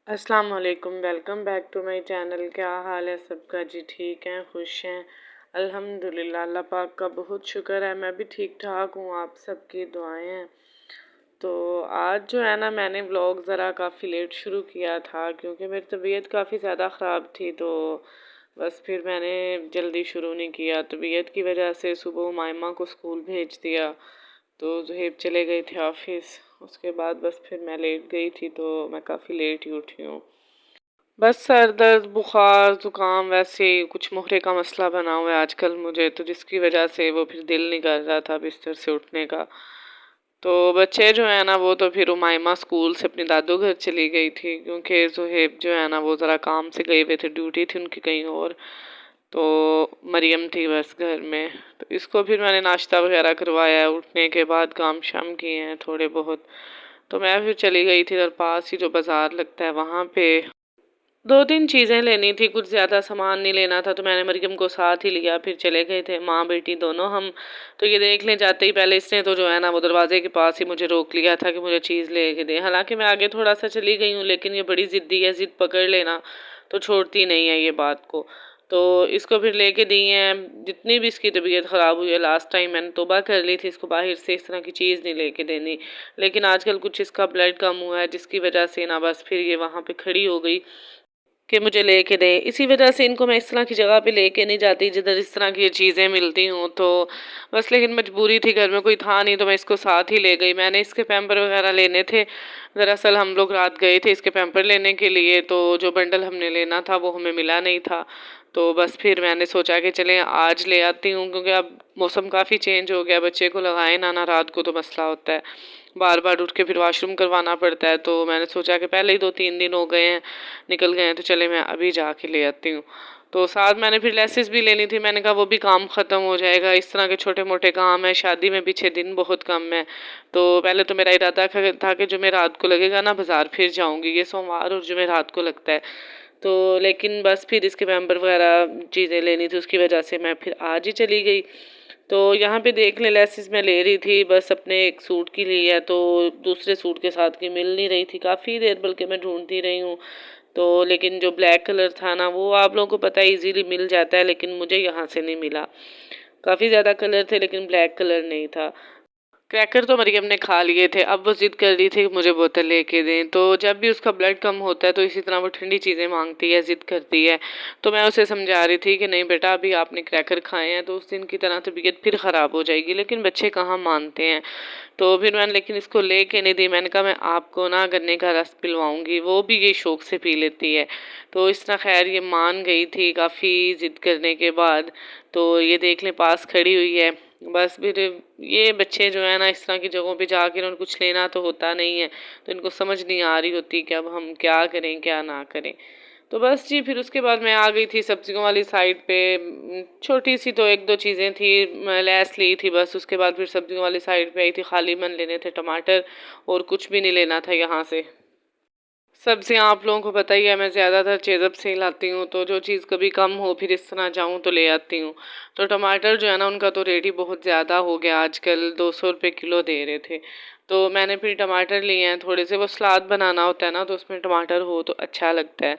अस्सलाम वालेकुम। Welcome back to my channel. क्या हाल है सबका जी? ठीक हैं, खुश हैं? अल्हम्दुलिल्लाह, अल्लाह पाक का बहुत शुक्र है, मैं भी ठीक ठाक हूँ। आप सबकी दुआएं हैं। तो आज जो है ना, मैंने व्लॉग ज़रा काफ़ी लेट शुरू किया था क्योंकि मेरी तबीयत काफ़ी ज़्यादा ख़राब थी। तो बस फिर मैंने जल्दी शुरू नहीं किया। तबीयत की वजह से सुबह मायमा को स्कूल भेज दिया तो ज़ुहैब चले गए थे ऑफिस। उसके बाद बस फिर मैं लेट गई थी तो मैं काफ़ी लेट ही उठी हूँ। बस सर दर्द, बुखार, ज़ुकाम, वैसे ही कुछ मोहरे का मसला बना हुआ है आजकल मुझे, तो जिसकी वजह से वो फिर दिल नहीं कर रहा था बिस्तर से उठने का। तो बच्चे जो है ना, वो तो फिर उमाइमा स्कूल से अपनी दादू घर चली गई थी क्योंकि ज़ुहैब जो है ना, वो ज़रा काम से गए हुए थे, ड्यूटी थी उनकी कहीं और। तो मरियम थी बस घर में। तो इसको फिर मैंने नाश्ता वगैरह करवाया है, उठने के बाद काम शाम किए हैं थोड़े बहुत। तो मैं फिर चली गई थी इधर पास ही जो बाज़ार लगता है वहाँ पे। दो तीन चीज़ें लेनी थी, कुछ ज़्यादा सामान नहीं लेना था, तो मैंने मरियम को साथ ही लिया। फिर चले गए थे माँ बेटी दोनों हम। तो ये देख लें जाते ही पहले इसने तो जो है ना, वो दरवाजे के पास ही मुझे रोक लिया था कि मुझे चीज़ ले के दे। हालांकि मैं आगे थोड़ा सा चली गई हूँ, लेकिन ये बड़ी ज़िद्दी है, ज़िद पकड़ लेना तो छोड़ती नहीं है ये बात को। तो इसको फिर लेके दी हैं। जितनी भी इसकी तबीयत ख़राब हुई है, लास्ट टाइम मैंने तौबा कर ली थी इसको बाहर से इस तरह की चीज़ नहीं लेके देनी, लेकिन आजकल कुछ इसका ब्लड कम हुआ है जिसकी वजह से ना बस फिर ये वहाँ पे खड़ी हो गई कि मुझे लेके दे। इसी वजह से इनको मैं इस तरह की जगह पे लेके नहीं जाती जिधर इस तरह की चीज़ें मिलती हूँ। तो बस लेकिन मजबूरी थी, घर में कोई था नहीं तो मैं इसको साथ ही ले गई। मैंने इसके पैम्पर वगैरह लेने थे। दरअसल हम लोग रात गए थे इसके पैम्पर लेने के लिए, तो जो बंडल हमने लेना था वो हमें मिला नहीं था। तो बस फिर मैंने सोचा कि चलें आज ले आती हूँ क्योंकि अब मौसम काफ़ी चेंज हो गया, बच्चे को लगाए ना रात को तो मसला होता है, बार बार उठ के फिर वॉशरूम करवाना पड़ता है। तो मैंने सोचा कि पहले ही 2-3 दिन हो गए हैं, निकल गए हैं, तो चले मैं अभी जाके ले आती हूँ। तो साथ मैंने फिर लेसेस भी लेनी थी। मैंने कहा वो भी काम ख़त्म हो जाएगा, इस तरह के छोटे मोटे काम है, शादी में पीछे दिन बहुत कम है। तो पहले तो मेरा इरादा था कि जो मैं रात को लगेगा ना बाज़ार फिर जाऊँगी, ये सोमवार और जो मैं रात को लगता है। तो लेकिन बस फिर इसके पैम्पर वगैरह चीज़ें लेनी थी, उसकी वजह से मैं फिर आज ही चली गई। तो यहाँ पे देख ले, लेसिस मैं ले रही थी, बस अपने एक सूट की ली है तो दूसरे सूट के साथ की मिल नहीं रही थी काफ़ी देर, बल्कि मैं ढूंढती रही हूँ। तो लेकिन जो ब्लैक कलर था ना, वो आप लोगों को पता है इजीली मिल जाता है, लेकिन मुझे यहाँ से नहीं मिला। काफ़ी ज़्यादा कलर थे लेकिन ब्लैक कलर नहीं था। क्रैकर तो मरियम ने खा लिए थे, अब वो ज़िद कर रही थी कि मुझे बोतल लेके दें। तो जब भी उसका ब्लड कम होता है तो इसी तरह वो ठंडी चीज़ें मांगती है, ज़िद करती है। तो मैं उसे समझा रही थी कि नहीं बेटा, अभी आपने क्रैकर खाए हैं तो उस दिन की तरह तबीयत फिर ख़राब हो जाएगी, लेकिन बच्चे कहाँ मानते हैं। तो फिर मैंने लेकिन इसको लेके नहीं दी। मैंने कहा मैं आपको ना गन्ने का रस पिलवाऊंगी, वो भी ये शौक से पी लेती है। तो इस तरह खैर ये मान गई थी काफ़ी ज़िद करने के बाद। तो ये देख लें पास खड़ी हुई है। बस फिर ये बच्चे जो है ना, इस तरह की जगहों पे जाकर उन्हें कुछ लेना तो होता नहीं है, तो इनको समझ नहीं आ रही होती कि अब हम क्या करें क्या ना करें। तो बस जी, फिर उसके बाद मैं आ गई थी सब्जियों वाली साइड पे। छोटी सी तो एक दो चीज़ें थी, मैं लैस ली थी बस। उसके बाद फिर सब्जियों वाली साइड पे आई थी, खाली मन लेने थे टमाटर, और कुछ भी नहीं लेना था यहाँ से। सब्जियाँ आप लोगों को पता ही है, मैं ज़्यादातर चेज़अप से ही लाती हूँ, तो जो चीज़ कभी कम हो फिर इस तरह जाऊँ तो ले आती हूँ। तो टमाटर जो है ना, उनका तो रेट ही बहुत ज़्यादा हो गया आजकल, 200 रुपये किलो दे रहे थे। तो मैंने फिर टमाटर लिए हैं थोड़े से, वो सलाद बनाना होता है ना तो उसमें टमाटर हो तो अच्छा लगता है।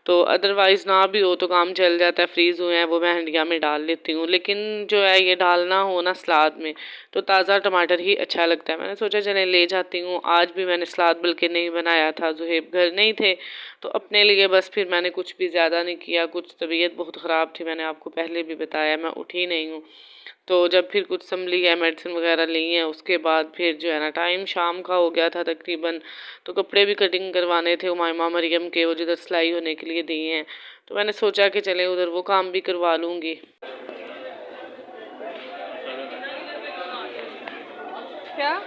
तो अदरवाइज़ ना भी हो तो काम चल जाता है, फ्रीज़ हुए हैं वो मैं हंडिया में डाल लेती हूँ। लेकिन जो है ये डालना हो ना सलाद में, तो ताज़ा टमाटर ही अच्छा लगता है। मैंने सोचा चले ले जाती हूँ। आज भी मैंने सलाद बल्कि नहीं बनाया था, ज़ुहैब घर नहीं थे, तो अपने लिए बस फिर मैंने कुछ भी ज़्यादा नहीं किया। कुछ तबीयत बहुत ख़राब थी, मैंने आपको पहले भी बताया, मैं उठी नहीं हूँ। तो जब फिर कुछ संभली है, मेडिसिन वगैरह ली है, उसके बाद फिर जो है ना टाइम शाम का हो गया था तकरीबन। तो कपड़े भी कटिंग करवाने थे उमाइमा मरियम के, वो जिधर सिलाई होने के लिए दिए हैं, तो मैंने सोचा कि चले उधर वो काम भी करवा लूँगी। क्या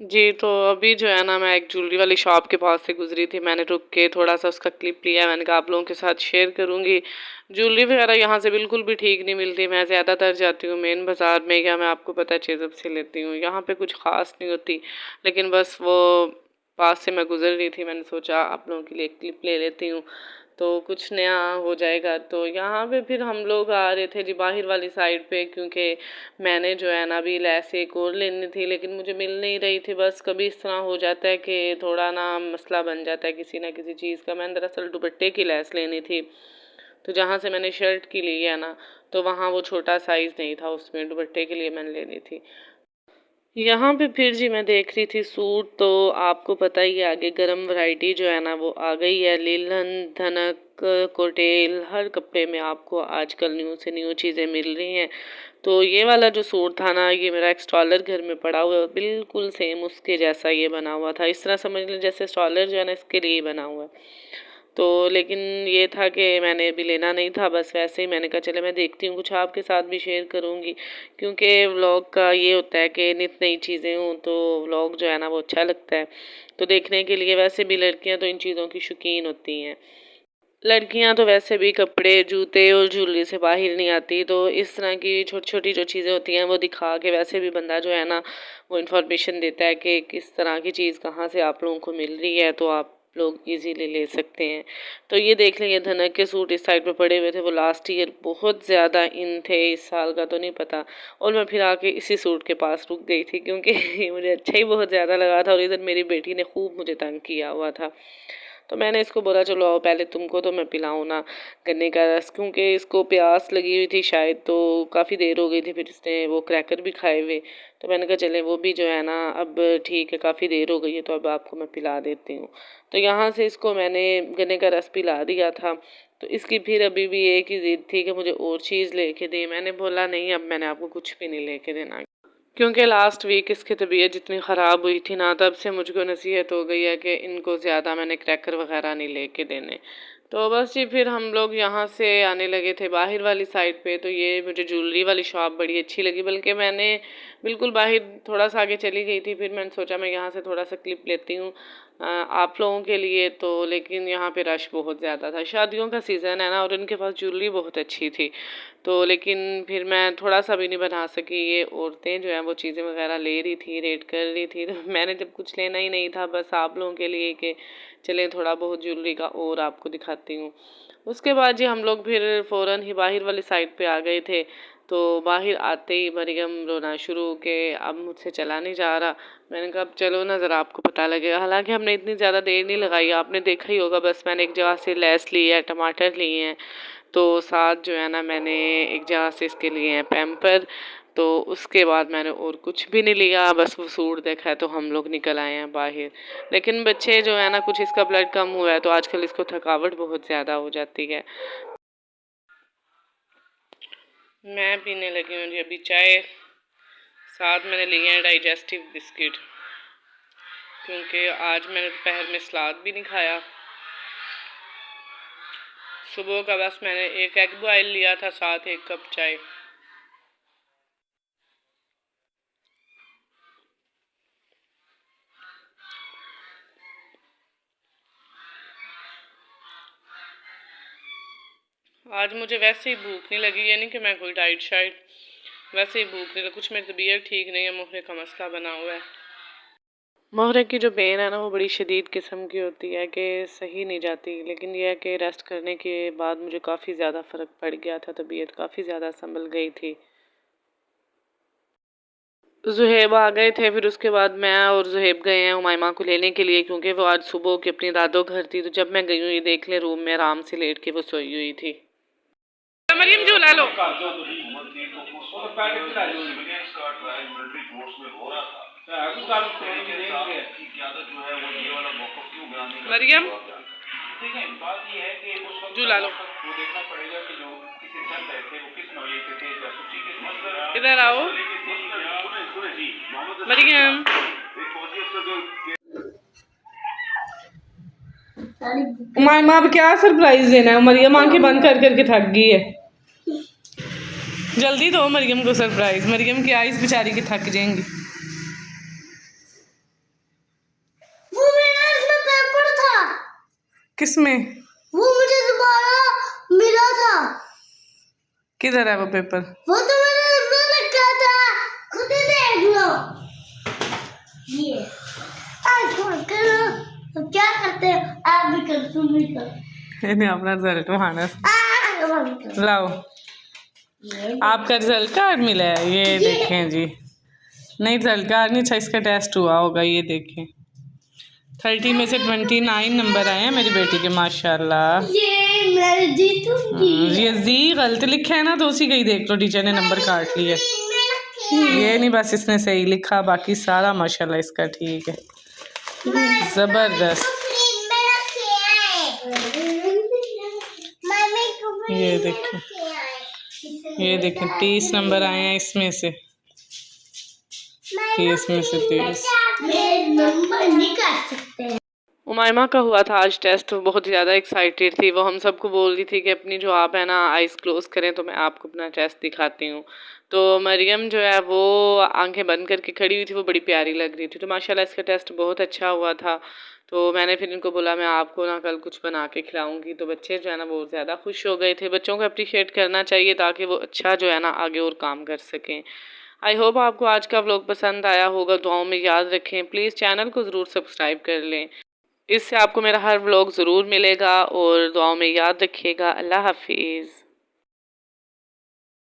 जी, तो अभी जो है ना मैं एक ज्वेलरी वाली शॉप के पास से गुजरी थी। मैंने रुक के थोड़ा सा उसका क्लिप लिया। मैंने कहा आप लोगों के साथ शेयर करूंगी। ज्वेलरी वगैरह यहाँ से बिल्कुल भी ठीक नहीं मिलती। मैं ज़्यादातर जाती हूँ मेन बाज़ार में, या मैं आपको पता है चेज़अप से लेती हूँ। यहाँ पे कुछ ख़ास नहीं होती, लेकिन बस वो पास से मैं गुजर रही थी, मैंने सोचा आप लोगों के लिए एक क्लिप ले लेती हूँ तो कुछ नया हो जाएगा। तो यहाँ पे फिर हम लोग आ रहे थे जी बाहर वाली साइड पे, क्योंकि मैंने जो है ना अभी लैस एक और लेनी थी, लेकिन मुझे मिल नहीं रही थी। बस कभी इस तरह हो जाता है कि थोड़ा ना मसला बन जाता है किसी ना किसी चीज़ का। मैंने दरअसल दुपट्टे की लैस लेनी थी, तो जहाँ से मैंने शर्ट की ली है ना, तो वहाँ वो छोटा साइज़ नहीं था, उसमें दुपट्टे के लिए मैंने लेनी थी। यहाँ पे फिर जी मैं देख रही थी सूट, तो आपको पता ही है आगे गर्म वैरायटी जो है ना वो आ गई है। लीलन, धनक, कोटेल, हर कपड़े में आपको आजकल न्यू से न्यू चीज़ें मिल रही हैं। तो ये वाला जो सूट था ना, ये मेरा एक स्टॉलर घर में पड़ा हुआ है, बिल्कुल सेम उसके जैसा ये बना हुआ था। इस तरह समझ लें जैसे स्टॉलर जो है ना इसके लिए ही बना हुआ है। तो लेकिन ये था कि मैंने अभी लेना नहीं था, बस वैसे ही मैंने कहा चले मैं देखती हूँ, कुछ आपके साथ भी शेयर करूँगी, क्योंकि व्लॉग का ये होता है कि नित नई चीज़ें हों तो व्लॉग जो है ना वो अच्छा लगता है। तो देखने के लिए वैसे भी लड़कियाँ तो इन चीज़ों की शौकीन होती हैं। लड़कियां तो वैसे भी कपड़े, जूते और ज्वेलरी से बाहर नहीं आती, तो इस तरह की छोटी छोटी जो चीज़ें होती हैं वो दिखा के वैसे भी बंदा जो है ना वो इन्फॉर्मेशन देता है कि किस तरह की चीज़ कहाँ से आप लोगों को मिल रही है, तो आप लोग इजीली ले सकते हैं। तो ये देख लें, ये धनक के सूट इस साइड पे पड़े हुए थे, वो लास्ट ईयर बहुत ज़्यादा इन थे, इस साल का तो नहीं पता। और मैं फिर आके इसी सूट के पास रुक गई थी, क्योंकि मुझे अच्छा ही बहुत ज़्यादा लगा था, और इधर मेरी बेटी ने खूब मुझे तंग किया हुआ था। तो मैंने इसको बोला चलो आओ पहले तुमको तो मैं पिलाऊँ ना गन्ने का रस, क्योंकि इसको प्यास लगी हुई थी शायद, तो काफ़ी देर हो गई थी। फिर इसने वो क्रैकर भी खाए हुए, तो मैंने कहा चले वो भी जो है ना अब ठीक है, काफ़ी देर हो गई है, तो अब आपको मैं पिला देती हूँ। तो यहाँ से इसको मैंने गन्ने का रस पिला दिया था। तो इसकी फिर अभी भी एक ही ज़िद थी कि मुझे और चीज़ लेके दे। मैंने बोला नहीं, अब मैंने आपको कुछ भी नहीं लेके देना, क्योंकि लास्ट वीक इसकी तबीयत जितनी ख़राब हुई थी ना, तब से मुझको नसीहत हो गई है कि इनको ज़्यादा मैंने क्रैकर वगैरह नहीं लेके देने। तो बस जी फिर हम लोग यहाँ से आने लगे थे बाहर वाली साइड पे। तो ये मुझे ज्वेलरी वाली शॉप बड़ी अच्छी लगी, बल्कि मैंने बिल्कुल बाहर थोड़ा सा आगे चली गई थी, फिर मैंने सोचा मैं यहाँ से थोड़ा सा क्लिप लेती हूँ आप लोगों के लिए। तो लेकिन यहाँ पे रश बहुत ज़्यादा था, शादियों का सीज़न है ना, और उनके पास ज्वेलरी बहुत अच्छी थी। तो लेकिन फिर मैं थोड़ा सा भी नहीं बना सकी। ये औरतें जो हैं वो चीज़ें वगैरह ले रही थी, रेट कर रही थी, तो मैंने जब कुछ लेना ही नहीं था, बस आप लोगों के लिए कि चले थोड़ा बहुत ज्वेलरी का और आपको दिखाती हूँ। उसके बाद जी हम लोग फिर फ़ौरन ही बाहर वाली साइड पे आ गए थे। तो बाहर आते ही मरियम रोना शुरू के अब मुझसे चला नहीं जा रहा। मैंने कहा अब चलो ना ज़रा आपको पता लगेगा। हालांकि हमने इतनी ज़्यादा देर नहीं लगाई, आपने देखा ही होगा, बस मैंने एक जगह से लैस ली है, टमाटर लिए हैं, तो साथ जो है ना मैंने एक जगह से इसके लिए हैं पैम्पर। तो उसके बाद मैंने और कुछ भी नहीं लिया, बस वो सूट देखा है तो हम लोग निकल आए हैं बाहर। लेकिन बच्चे जो है ना, कुछ इसका ब्लड कम हुआ है तो आजकल इसको थकावट बहुत ज़्यादा हो जाती है। मैं पीने लगी हूँ जी अभी चाय, साथ मैंने लिए हैं डाइजेस्टिव बिस्किट, क्योंकि आज मैंने दोपहर में सलाद भी नहीं खाया। सुबह का बस मैंने एक एग बॉयल लिया था, साथ एक कप चाय। आज मुझे वैसे ही भूख नहीं लगी, यानी कि मैं कोई डाइट शाइट, वैसे ही भूख नहीं लगी। कुछ मेरी तबीयत ठीक नहीं है, मोहरे का मसला बना हुआ है। मोहरे की जो पेन है ना वो बड़ी शदीद किस्म की होती है कि सही नहीं जाती, लेकिन यह है कि रेस्ट करने के बाद मुझे काफ़ी ज़्यादा फ़र्क पड़ गया था, तबीयत काफ़ी ज़्यादा संभल गई थी। ज़ुहैब आ गए थे, फिर उसके बाद मैं और ज़ुहैब गए हैं उमाइमा को लेने के लिए, क्योंकि वो आज सुबह की अपनी दादो घर थी। तो जब मैं गई हूँ ये देख ले, रूम में आराम से लेट के वो सोई हुई थी। मरियम झूला लो। मरियम झूला लो, इधर आओ मरियम। उमाइमा अब क्या सरप्राइज देना है? मरियम आंखें बंद कर करके थक गई है, जल्दी दो मरियम को सरप्राइज। मरियम की आइज़ बेचारी की थक जाएंगी। किसमें? वो मुझे दोबारा मिला था। किधर है वो पेपर? वो तो मैंने अंदर रखा था, खुद ही देख लो। ये करो, तो क्या करते हो आप भी कर, तुम भी कर। इन्हें अपना रिजल्ट माना लाओ। आपका रिजल्ट कार्ड मिला है, ये देखें जी। नहीं रिजल्ट कार्ड नहीं, अच्छा इसका टेस्ट हुआ होगा, ये देखें। 30 में से 29 नंबर आए हैं मेरी बेटी के, माशाल्लाह। ये मैं जीतूंगी। ये जी गलत लिखा है ना, तो उसी का ही देख लो, टीचर ने नंबर काट लिया। ये नहीं, बस इसने सही लिखा, बाकी सारा माशाल्लाह इसका ठीक है। जबरदस्त। ये देखें, ये देखें 30 नंबर आए हैं इसमें से, 30 में से 30 नंबर नहीं कर सकते। उमाइमा का हुआ था आज टेस्ट, बहुत ज़्यादा एक्साइटेड थी वो, हम सबको बोल रही थी कि अपनी जो आप है ना आइज़ क्लोज करें तो मैं आपको अपना टेस्ट दिखाती हूँ। तो मरियम जो है वो आंखें बंद करके खड़ी हुई थी, वो बड़ी प्यारी लग रही थी। तो माशाल्लाह इसका टेस्ट बहुत अच्छा हुआ था। तो मैंने फिर इनको बोला मैं आपको ना कल कुछ बना के खिलाऊँगी। तो बच्चे जो है ना बहुत ज़्यादा खुश हो गए थे। बच्चों को अप्रिशिएट करना चाहिए ताकि वो अच्छा जो है ना आगे और काम कर सकें। आई होप आपको आज का व्लॉग पसंद आया होगा, दुआओं में याद रखें, प्लीज़ चैनल को ज़रूर सब्सक्राइब कर लें, इससे आपको मेरा हर व्लॉग ज़रूर मिलेगा। और दुआओं में याद रखिएगा। अल्लाह हाफिज़।